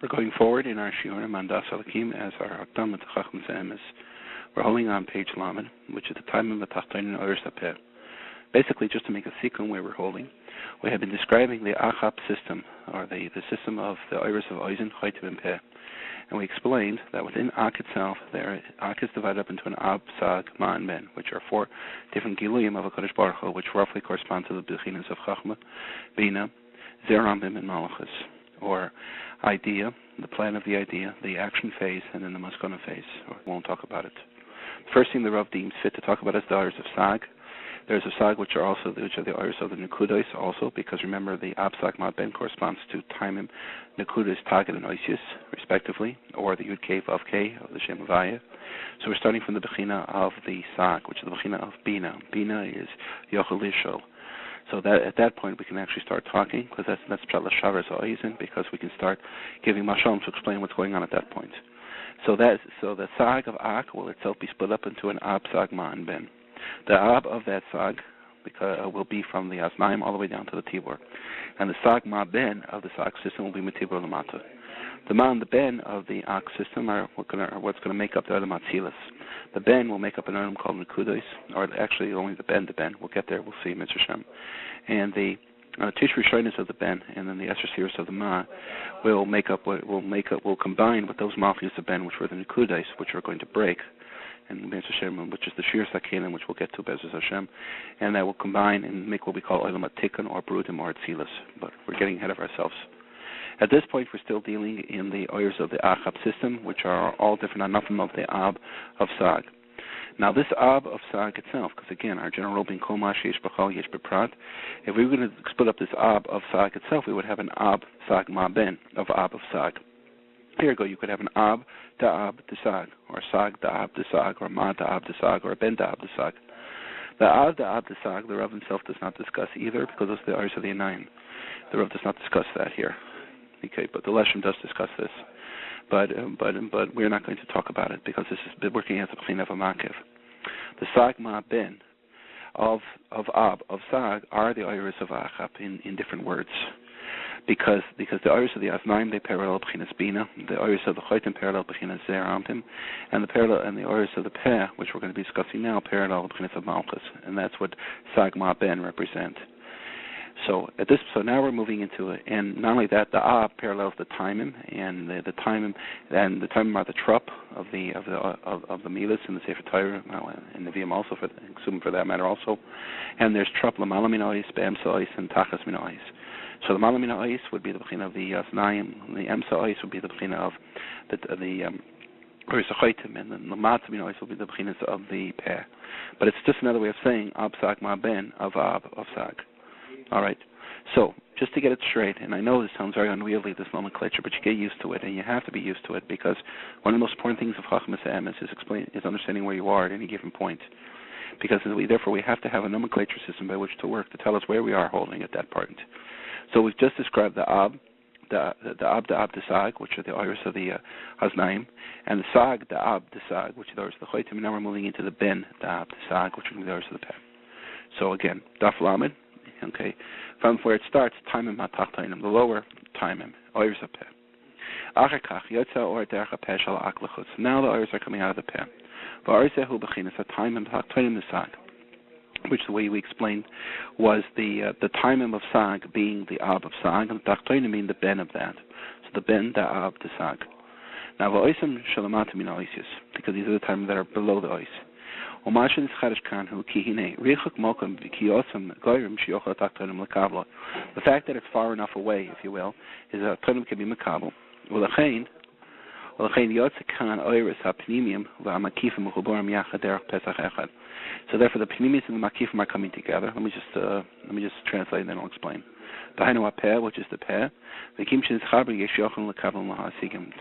We're going forward in our shiurim on Daat Elokim as our Hakdam Chacham Ze'emes. We're holding on page Lamed, which is the time of the Tachtonin Oyer Sapeh. Basically, just to make a sequence where we're holding, we have been describing the Achab system, or the system of the Oyeres of Oizen, Chaytim, and Peh. And we explained that within Ak itself, Ak is divided up into an Ab, Sag, Ma, and Ben, which are four different Giluyim of a KADOSH Baruch Hu, which roughly correspond to the Bechinas of Chachma, Bina, Zerambim, and Malachus, or idea, the plan of the idea, the action phase, and then the Maskana phase. We won't talk about it. The first thing the Rav deems fit to talk about is the Oyeres of Sag. There's a Sag which are the Oyeres of the Nekudos also, because remember the Ab, Sag, Ma, Ben corresponds to Taimim, Nekudos, Tagit, and Oisius, respectively, or the Yud K, Vav K of the Shem Havaya. So we're starting from the Bechina of the Sag, which is the Bechina of Bina. Bina is Yochel Lishol. So that at that point we can actually start talking, because that's Pshat L'Shavers Oizen, because we can start giving Mashalom to explain what's going on at that point. So the Sag of Ak will itself be split up into an Ab, Sag, Ma, and Ben. The Ab of that Sag will be from the Aznaim all the way down to the Tibor. And the Sag Ma Ben of the Sag system will be Matibor Lamata. The Ma and the Ben of the Ak system are what's going to make up the Adam Atzilas. The Ben will make up an item called Nekudos, or actually only the Ben. We'll get there, we'll see, Mitzvah Shem. And the Tishri Shrinus of the Ben and then the Esher Series of the Ma will combine with those Malchus of Ben, which were the Nekudos, which are going to break, and Hashem, which is the Shir Sakenim, which we'll get to Bezos Hashem, and that will combine and make what we call Olam Atikan or Brudim or Atzilas. But we're getting ahead of ourselves. At this point, we're still dealing in the Oyers of the Achab system, which are all different enough of the Ab of Sag. Now, this Ab of Sag itself, because again, our general rule being Kol Mash Yesh B'chal Yesh B'prat, if we were going to split up this Ab of Sag itself, we would have an Ab Sag Ma Ben of Ab of Sag. Here you go, you could have an Ab Da'ab D'Sag, or Sag Da'ab D'Sag, or Ma Da'ab D'Sag, or a Ben Da'ab D'Sag. The Ab Da'ab D'Sag, the Rav himself does not discuss either, because it's the Oyers of the Anayim. The Rav does not discuss that here. Okay, but the Leshem does discuss this. But we're not going to talk about it, because this is working as a B'chin of a Makiv. The Sag Ma Ben of Ab, of Sag, are the Oyers of Achab in different words. Because the Oyers of the Aznaim, they parallel B'chinas Bina, the Oyers of the Chaytim parallel B'chinas Zerampim, and the Oyers of the Peh, which we're going to be discussing now, parallel B'chinas of Malchus, and that's what Sag Ma Ben represent. So now we're moving into it, and not only that, the Ab parallels the Taimim, and the Taimim are the Trup of the Milas in the Sefer Torah, and the Vim also for that matter also, and there's Trup L'Mala Min Ois, Be'emsa Ois, and Tachas Min Ois. So the Mala Min Ois would be the Bechina of the Aznaim, the Emsa Ois would be the Bechina of the Ois Chaytim, and then the Matzah Min Ois would be the Bechinas of the Peh. But it's just another way of saying Ab Sag Ma Ben of Ab of Sag. All right. So just to get it straight, and I know this sounds very unwieldy, this nomenclature, but you get used to it, and you have to be used to it, because one of the most important things of Chachmas Emes is understanding where you are at any given point. Because therefore we have to have a nomenclature system by which to work to tell us where we are holding at that point. So we've just described the Ab, the Ab the Sag, which are the Oyers of the Haznaim, and the Sag, the Ab the Sag, which are the Oyers of the Chaytim. Now we're moving into the Ben, the Ab the Sag, which are the Oyers of the Peh. So again, Daf Lamed, okay, from where it starts, Taimim HaTachtonim, the lower Taimim, Oyers of Peh. Achakach, Yotza or Derech Peh Shal Aklachutz. Now the Oyers are coming out of the Peh. V'Oyzehu B'chinas HaTaimim HaTachtonim the Sag, which the way we explained was the Taimim of Sag being the Ab of Sag, and the Tachtonim being the Ben of that. So the Ben, the Ab, the Sag. Now, V'Oisem Shalamatim in Oisius, because these are the Taimim that are below the Ois. The fact that it's far enough away, if you will, is that Tachtonim can be Makabel. So therefore the Pnimis and the Makifim are coming together. Let me just translate and then I'll explain. Which is the Peh.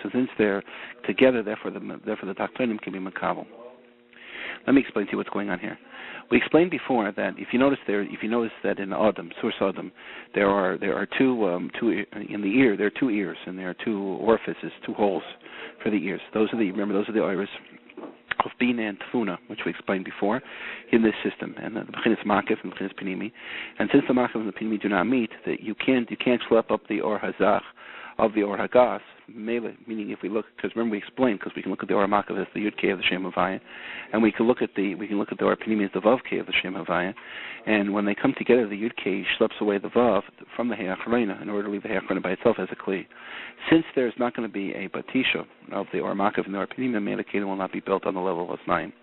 So since they're together, therefore the Tachtonim can be Makabel. Let me explain to you what's going on here. We explained before that if you notice that in Adam, Source Adam, there are two in the ear. There are two ears, and there are two orifices, two holes for the ears. Those are the Oyers of Bina and Tfuna, which we explained before, in this system, and the Bechinas Makif and the Bechinas Pinimi. And since the Makif and the Pinimi do not meet, that you can't slap up the Or Hazach of the Or Hagas, meaning if we look, because remember we explained, because we can look at the Or Makav as the Yud K of the Shem Havaya, and we can look at the Or Pnimi as the Vav K of the Shem Havaya, and when they come together, the Yud K schleps away the Vav from the Hei Acharina in order to leave the Hei Acharina by itself as a Kli. Since there's not going to be a Batisha of the Or Makav and the Or Pnimi, Mele Kelim will not be built on the level of Osnaim.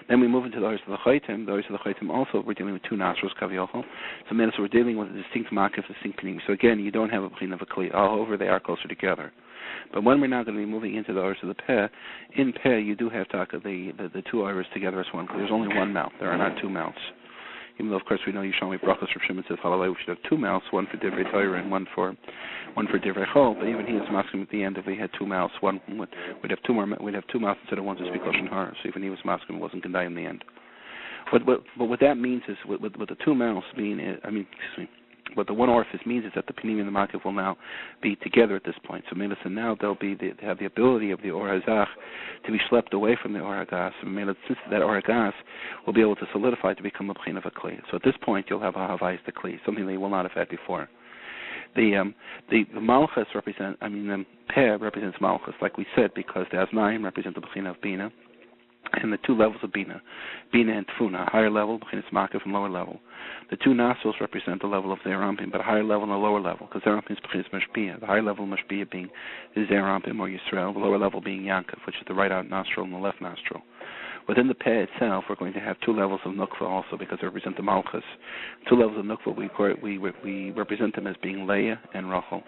Then we move into the Oris of the Chaytim. The Oris of the Chaytim also, we're dealing with two nostrils, Kaviochel. So we're dealing with a distinct Makav, distinct Pnimi. So again, you don't have a B'chin of a Kli. However, they are closer together. But when we're now going to be moving into the Oris of the Peh, in Peh you do have Taka, the two Oris together as one, because there's only one mouth. There are not two mouths. Even though, of course, we know Yishalmi Brachos Rav Shimon says, we should have two mouths, one for Divrei Torah and one for Divrei Chol. But even he is masking at the end, if we had two mouths, we'd have two mouths instead of one to speak Lashon Hara. So even he was masking, it wasn't Kedai in the end. But what that means is, what the two mouths mean is, what the one orifice means is that the Pnimi and the Makav will now be together at this point. So now they have the ability of the Or Hazach to be schlepped away from the Or Hagas. Since that Or Hagas will be able to solidify to become a B'chin of a Kli. So at this point you'll have a Havais the Kli, something they will not have had before. The Malchus the Peh represents Malchus, like we said, because the Aznaim represent the B'chin of Bina, and the two levels of Bina and Tfuna, higher level, B'chinas Makav, and lower level. The two nostrils represent the level of Zerampim, but a higher level and a lower level, because Zerampim is B'chinas Mashpia. The higher level of Mashpia being Zerampim or Yisrael, the lower level being Yankov, which is the right out nostril and the left nostril. Within the Peh itself, we're going to have two levels of Nukva also, because they represent the Malchus. Two levels of Nukva, we represent them as being Leah and Rachel.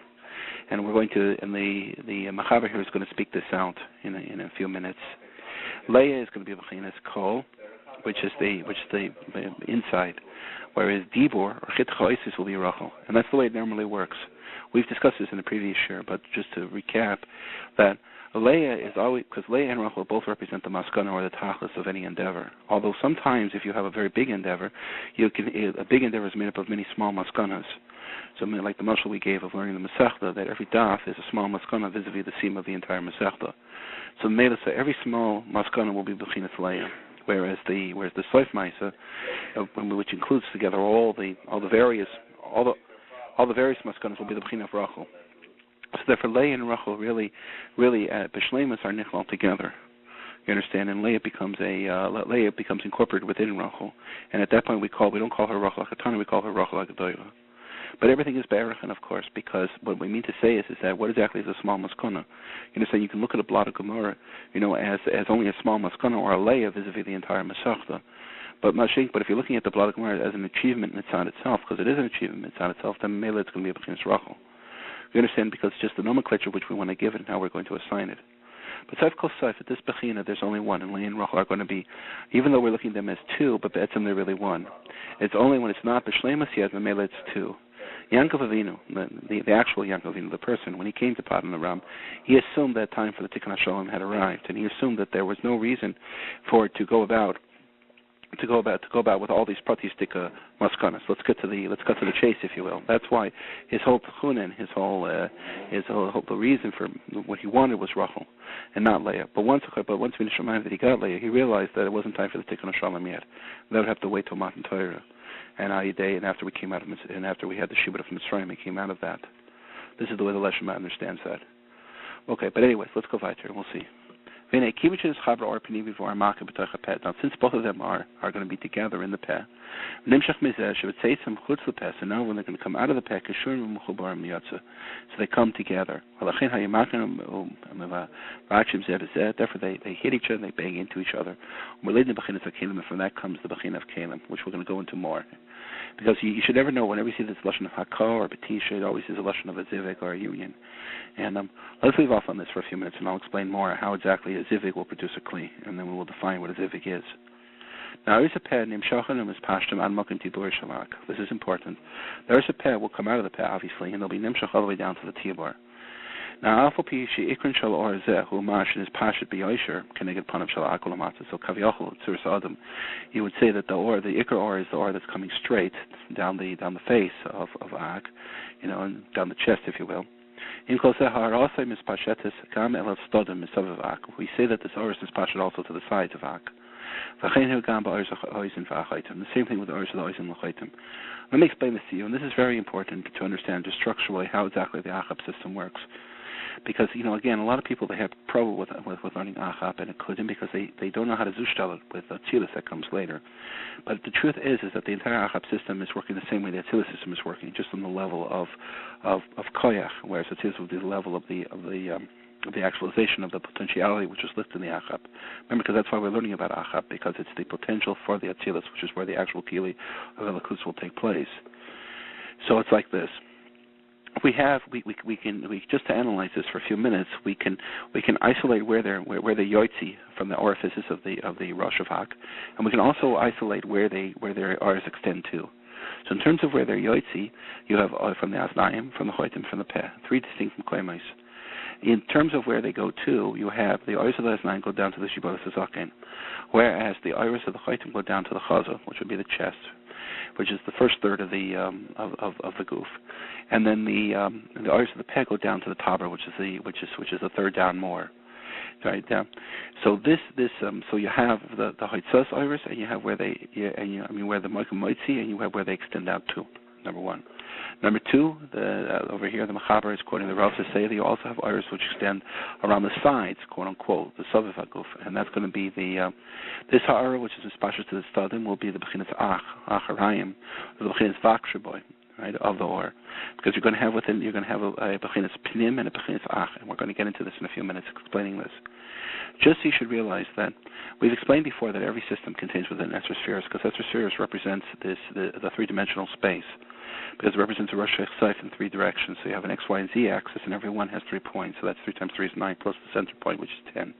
And we're going to, and the Machaber here is going to speak this out in a few minutes. Leah is going to be B'chinas Kol, which is the inside, whereas Dibor or Chitcha Isis will be Rachel, and that's the way it normally works. We've discussed this in the previous year, but just to recap, that Leah is always, because Leah and Rachel both represent the maskana or the tachlis of any endeavor. Although sometimes, if you have a very big endeavor, a big endeavor is made up of many small maskanas. So, like the mashal we gave of learning the Masechta, that every daf is a small maskana vis-a-vis the seam of the entire Masechta. So, every small maskana will be b'chinas Leah, whereas the Soif Maisa, which includes together all the various maskanas, will be the b'chinas of Rachel. So therefore, Leah and Rachel really, b'shleimus are nichlal together. You understand? And Leah becomes incorporated within Rachel, and at that point we don't call her Rachel HaKatana, we call her Rachel HaGadola. But everything is be'erachin, of course, because what we mean to say is that what exactly is a small maskana? You understand? You can look at a blot of Gemara, as only a small maskana or a Leah vis-a-vis the entire Masechta. But if you're looking at the blot of Gemara as an achievement in Mitzvah itself, because it is an achievement in Mitzvah itself, then Mela it's going to be a b'chinas Rachel. You understand? Because it's just the nomenclature which we want to give it and how we're going to assign it. But Saif Kol Saif, at this Bechina, there's only one, and Leah and Rachel are going to be, even though we're looking at them as two, but Be'etzim they're really one. It's only when it's not B'shleimus yet, Mela it's two. Yankov Avinu, the actual Yankov Avinu, the person, when he came to Padan Aram, he assumed that time for the Tikkun HaShalom had arrived, and he assumed that there was no reason for it to go about with all these pratistic maskanas. Let's cut to the chase, if you will. That's why his whole tchunen, the reason for what he wanted was Rachel and not Leah. But once we Nishamayim that he got Leah, he realized that it wasn't time for the Tikkun HaShalom yet. That would have to wait till Matan Torah and Ayidei, and after we came out of and after we had the Shibud of Mitzrayim, he came out of that. This is the way the Leshema understands that. Okay, but anyways, let's go weiter and we'll see. Now, since both of them are going to be together in the Peh, so now when they're going to come out of the Peh, so they come together. Therefore, they hit each other, they bang into each other. And from that comes the B'chin of Kalim, which we're going to go into more. Because you should never know, whenever you see this lashon of Hakah or Batisha, it always is a lashon of a zivig or a union. And let's leave off on this for a few minutes, and I'll explain more how exactly a zivig will produce a kli, and then we will define what a zivig is. Now, there is a peh named Shachan is Pashtam An Makim Tibur Shalak. This is important. There is a peh will come out of the peh, obviously, and there'll be nimshach all the way down to the tibur. Now, Alpha Pi She Ikrin Shal Or Zeh Hu Mash is Pashat B'Yosher Keneged Panav Shal Akol Amatzah. So Kaviyachol Tzuras Adam, you would say that the Ikr Or is the Or that's coming straight down the face of Ak, and down the chest, if you will. In Koseh Harasai Mispashetis Gam Elav Stodim Misav Ak. We say that this Or is Pashat also to the sides of Ak. The same thing with the Oris of the Oisin L'chaitim. Let me explain this to you, and this is very important to understand just structurally how exactly the Achab system works. Because, again, a lot of people, they have trouble with learning Achab and Kudim because they don't know how to Zushtal it with Atzilus that comes later. But the truth is that the entire Achab system is working the same way the Atzilus system is working, just on the level of Koyach, whereas Atzilus will be the level of the actualization of the potentiality which is listed in the Achab. Remember, because that's why we're learning about Achab, because it's the potential for the Atzilus, which is where the actual Kili of Elikus will take place. So it's like this. We just to analyze this for a few minutes, we can isolate where they're Yoitzi from the orifices of the Rosh of Hak, and we can also isolate where their Ars extend to. So in terms of where they're Yoitzi, you have from the Aznayim, from the Choitim, from the Peh, three distinct Mekayimos. In terms of where they go to, you have the Iris of the Aznayim go down to the Shibolas Hazaken, whereas the Iris of the Choitim go down to the Chaza, which would be the chest, which is the first third of the goof, and then the Iris of the Peh go down to the Taber, which is the third down more, right down. So so you have the Haitzas Iris, and you have where where the Moikum Moitzi, and you have where they extend out to. Number one. Number two, over here the Mechaber is quoting the Rav to say that you also have iris which extend around the sides, quote unquote, the Soviv Haguf, and that's going to be this Ha'ara, which is especially to the Stadim, will be the Bechinas Acharayim, the Bechinas Vakshaboy, right, of the Or, because you're going to have a Bechinas Pnim and a Bechinas Ach, and we're going to get into this in a few minutes explaining this. Just so you should realize that we've explained before that every system contains within Etzer spheres, because Etzer spheres represents the three-dimensional space, because it represents a Rosh Hashanah in three directions. So you have an X, Y, and Z axis, and every one has 3 points. So that's 3 times 3 is 9, plus the center point, which is 10.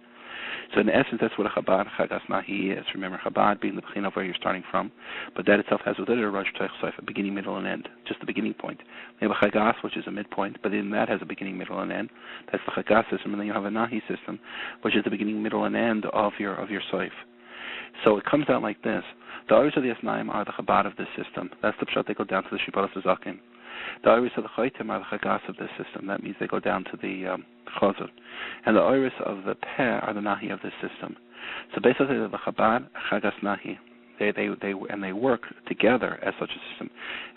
So in essence, that's what a Chabad, Chagas Nahi is. Remember, Chabad being the beginning of where you're starting from, but that itself has within it a Rosh Hashanah, a beginning, middle, and end, just the beginning point. You have a Chagas, which is a midpoint, but in that has a beginning, middle, and end. That's the Chagas system, and then you have a Nahi system, which is the beginning, middle, and end of your Soif. So it comes out like this. The Iris of the Asnaim are the Chabad of this system. That's the Pshat, they go down to the Shibalas Zakin. The Iris of the Chaitim are the Chagas of this system. That means they go down to the Chazot. And the Iris of the Peh are the Nahi of this system. So basically the Chabad, Chagas Nahi. They work together as such a system.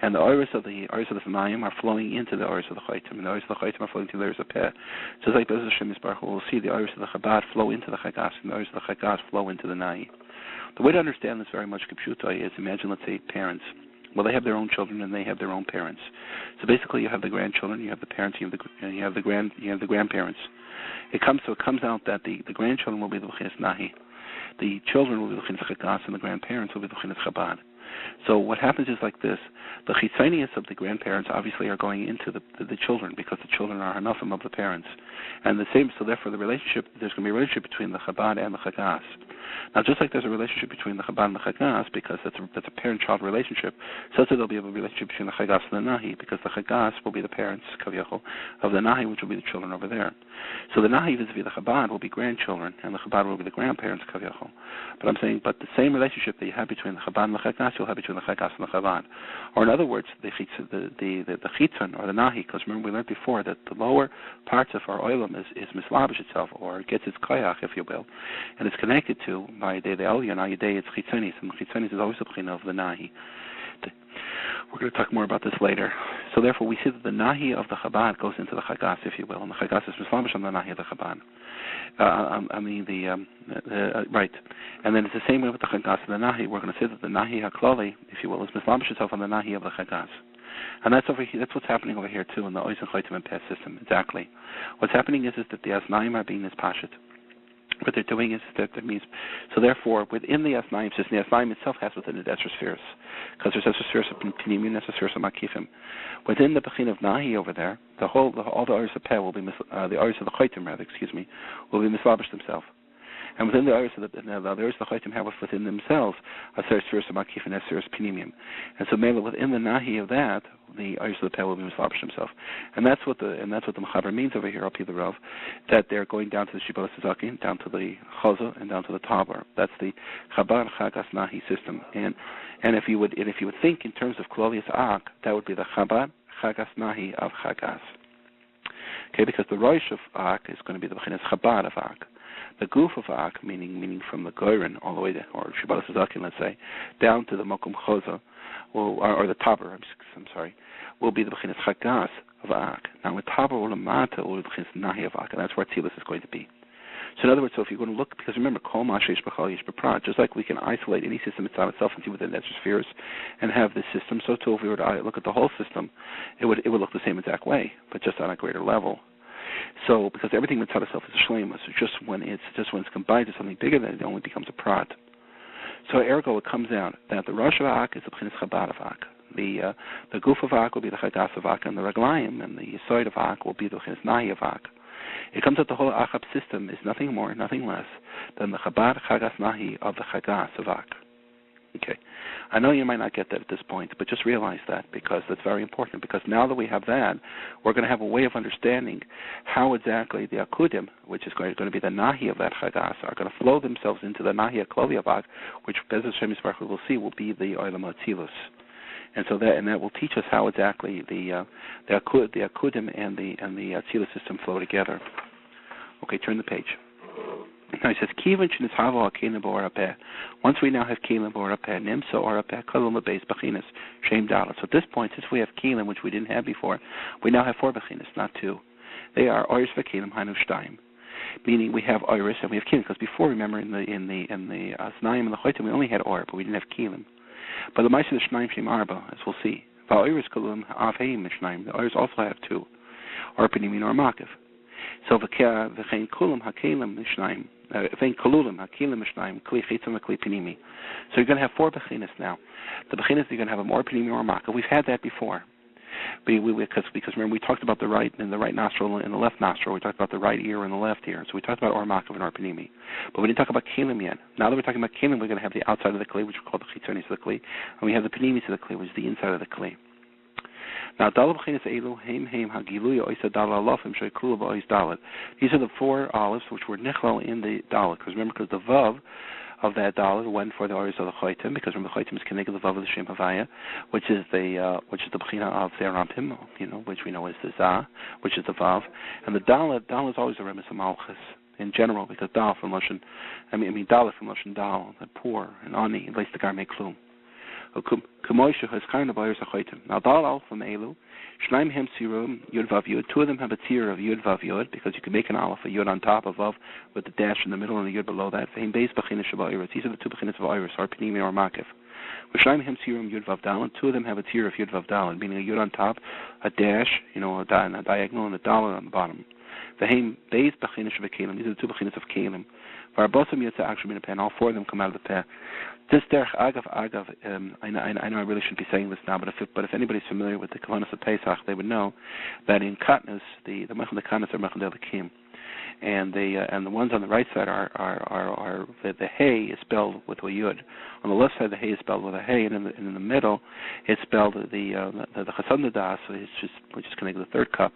And the Iris of the Asnaim are flowing into the Iris of the Chaitim. And the Iris of the Chaitim are flowing to the Iris of the Peh. So it's like Be'ez Hashem Yisbarach, we'll see the Iris of the Chabad flow into the Chagas, and the Iris of the Chagas flow into the Nahi. The way to understand this very much Kipshutai is, imagine, let's say, parents. Well, they have their own children and they have their own parents. So basically, you have the grandchildren, you have the parents, you have the grandparents. It comes out that the grandchildren will be the B'chinas Nahi, the children will be the B'chinas Chagas, and the grandparents will be the B'chinas Chabad. So what happens is like this: the chitzonius of the grandparents obviously are going into the children, because the children are hanafim of the parents, and the same. So therefore, there's going to be a relationship between the Chabad and the Chagas. Now, just like there's a relationship between the Chabad and the Chagas, because that's a parent-child relationship, so there'll be a relationship between the Chagas and the Nahi, because the Chagas will be the parents, Kaviyachol, of the Nahi, which will be the children over there. So the Nahi vis-a-vis the Chabad will be grandchildren, and the Chabad will be the grandparents, Kaviyachol. But I'm saying, but the same relationship that you have between the Chabad and the Chagas, you'll have between the Chagas and the Chabad. Or in other words, the Chitzon, or the Nahi, because remember we learned before that the lower parts of our oilam is mislabish itself, or it gets its koyach, if you will, and it's connected to, by the Elyon, Ayadei, it's Chitzonis, and Chitzonis is always the B'china of the Nahi. We're going to talk more about this later. So therefore, we see that the Nahi of the Chabad goes into the Chagas, if you will, and the Chagas is mislabish on the Nahi of the Chabad. Right. And then it's the same way with the Chagas and the Nahi. We're going to say that the Nahi HaKlali, if you will, is mislabish itself on the Nahi of the Chagas. And that's over here. That's what's happening over here too in the Oizen Chaitim and Peh system. Exactly. What's happening is that the Asnaim are being mispashet. What they're doing is that means, so therefore, within the Asnaim system, the Asnaim itself has within it Etzer spheres, because there's Etzer spheres of Pnimim and Etzer spheres of Makifim. Within the Bechin of Nahi over there, all the Iris of Peh will be, the Iris of the Chaitim rather, will be mislabish themselves. And within the Iris of the Iris of the Chaitim have within themselves Etzer spheres of Makif and Etzer spheres Pnimim. And so mainly within the Nahi of that, the Iris of the Peh will be mislabish himself. And that's what the Mechaber means over here, up the Rav, that they're going down to the Shibalas Zakin, down to the Chaza, and down to the Tabar. That's the Chabad Chagas Nahi system. And if you would think in terms of Klolius Ak, that would be the Chabad Chagas Nahi of Chagas. Okay, because the Rosh of Ak is going to be the Bechinas Chabad of Ak. The goof of Ak, meaning from the Goyren all the way to, or Shabbat Suzakin, let's say, down to the Mokum Choza, or the Taber, I'm sorry, will be the Bechinas Chagas of Ak. Now, with Taber or Lamata will be the Bechinas Nahi of Ak, and that's where Tzilus is going to be. So in other words, so if you're going to look, because remember, Kol Mashiach B'chal Yish B'prat, just like we can isolate any system inside itself and see within the spheres and have this system, so too if we were to look at the whole system, it would look the same exact way, but just on a greater level. So because everything inside itself is a shleima, so just when it's combined to something bigger than it, only becomes a prat. So ergo, it comes out that the Rosh of Ak is the B'chinas Chabad of Ak. The Guf of Ak will be the Chagas of Ak, and the Raglayim and the Yisoid of Ak will be the B'chinas Nahi of Ak. It comes out the whole Achab system is nothing more, nothing less than the Chabad Chagas Nahi of the Chagas of Ak. Okay. I know you might not get that at this point, but just realize that because that's very important. Because now that we have that, we're going to have a way of understanding how exactly the Akudim, which is going to be the Nahi of that Chagas, are going to flow themselves into the Nahi Aklovi of Ak, which Bez Hashem Yisbarach will see will be the Olam Atzilus. And so that will teach us how exactly the Akudim and the Atzilus system flow together. Okay, turn the page. Now he says, Kivan Shinishavo Akelim Borapeh. Once we now have Kelim Borapeh, Nimso Orapeh, Kalum Beis Bachinas, Shem Dalat. So at this point, since we have Kelim, which we didn't have before, we now have 4 Bachinas, not 2. They are Oiris Vakelim Hanu Shtaim. Meaning we have Oiris and we have Kelim. Because before, remember, in the Asnaim and the Choitim, we only had Or, but we didn't have Kelim. But the Master the Shnaim Shem Arba, as we'll see. Oiris Kalum Avheim Shnaim. The Oiris also have 2. Or Penimin or Makiv. So v'chein kulam hakelim mishnayim, v'chein kalulim hakelim mishnayim, kli chitzam v'kli pinimi. So you're going to have 4 bechinas now. The bechinas you're going to have a more pinimi or maka. We've had that before, because remember we talked about the right nostril and the left nostril. We talked about the right ear and the left ear. So we talked about or maka and or pinimi, but we didn't talk about kelim yet. Now that we're talking about kelim, we're going to have the outside of the kli, which we call the chitzonis of the kli, and we have the pinimis of the kli, which is the inside of the kli. Now, these are the 4 olives which were nichlal in the dalet. Because the vav of that dalet went for the oris of the chaytim. Because remember, the chaytim is connected to the vav of the shem havaya, which is the bechina of zerampim, which we know is the zah, which is the vav, and the dalet is always a remes of malchus in general, because dalet from lashon, dalet from lashon dal, the poor and ani, at least the gar make klum. Now, Dal Al from Elu, Shnaim Hem Sirum, Yud Vav Yud. 2 of them have a tier of Yud Vav Yud, because you can make an Aleph, a Yud on top of Vav, with the dash in the middle and the Yud below that. These are the 2 Bechinas of Iris, or Penimi or Makif. Shnaim Hem Sirum, Yud Vav Dalan. 2 of them have a tier of Yud Vav Dalan, meaning a Yud on top, a dash, a diagonal, and a Dalan on the bottom. These are the 2 Bechinas of Kalim. All 4 of them come out of the peh. This derech agav, I know I really shouldn't be saying this now, but if anybody's familiar with the Kavanas of Pesach, they would know that in Katnus, the Mechel Katnus are Mechel Elokim, and the ones on the right side are the hay is spelled with a yud. On the left side, the hay is spelled with a hay, and in the middle, it's spelled the Chasam Das, which is connected to the 3rd cup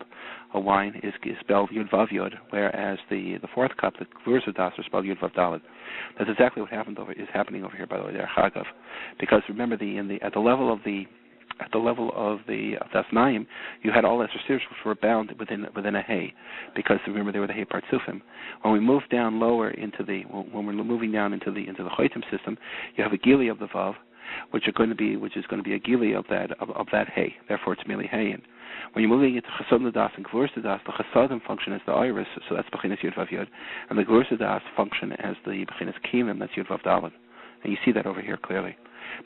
of wine, is spelled Yud Vav Yud, whereas the 4th cup, the Gvurz Das, are spelled Yud Vav Dalet. That's exactly what is happening over here, by the way, there Chagav, because remember at the level of the Tasnaim, you had all Esther series which were bound within a hay, because remember they were the hay partsufim. When we move down lower when we're moving down into the Choitim system, you have a gili of the Vav, which is going to be a gili of that hay. Therefore, it's merely hay. And when you're moving into Chasam Das and Gvurz Das, the Chasadim function as the Iris, so that's Bechinas Yud Vav Yud, and the Gvurz Das function as the Bechinas Kilim, that's Yud Vav Dalet. And you see that over here clearly.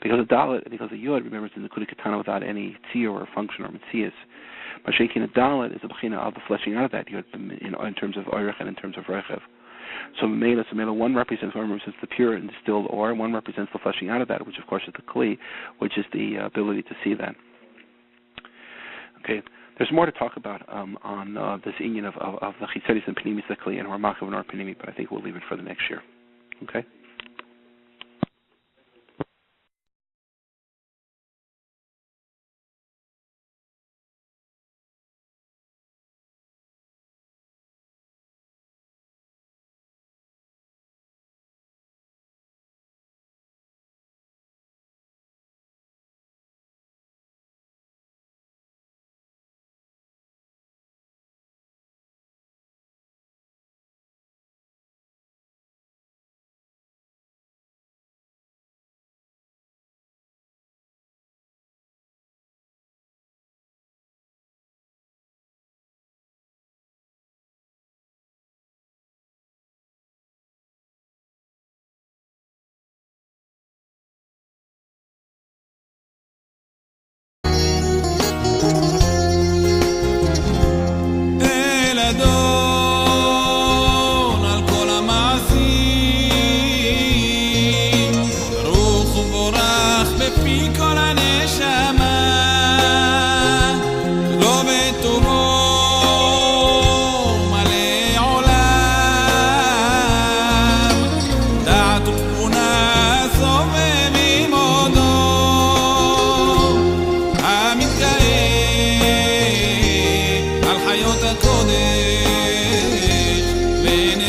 Because the Yud, remember, it's in the Kudik Katana without any tzir or function or mitzias. Mashiach in the Dalet is a Bechina of the fleshing out of that Yud in terms of Oirech and in terms of Rechev. So Mela, one represents the pure and distilled ore, and one represents the fleshing out of that, which of course is the Kli, which is the ability to see that. Okay, there's more to talk about on this union of the Chitzeris and Panimis, the Kli, and Ramakav and our Panimi, but I think we'll leave it for the next year. Okay? Beni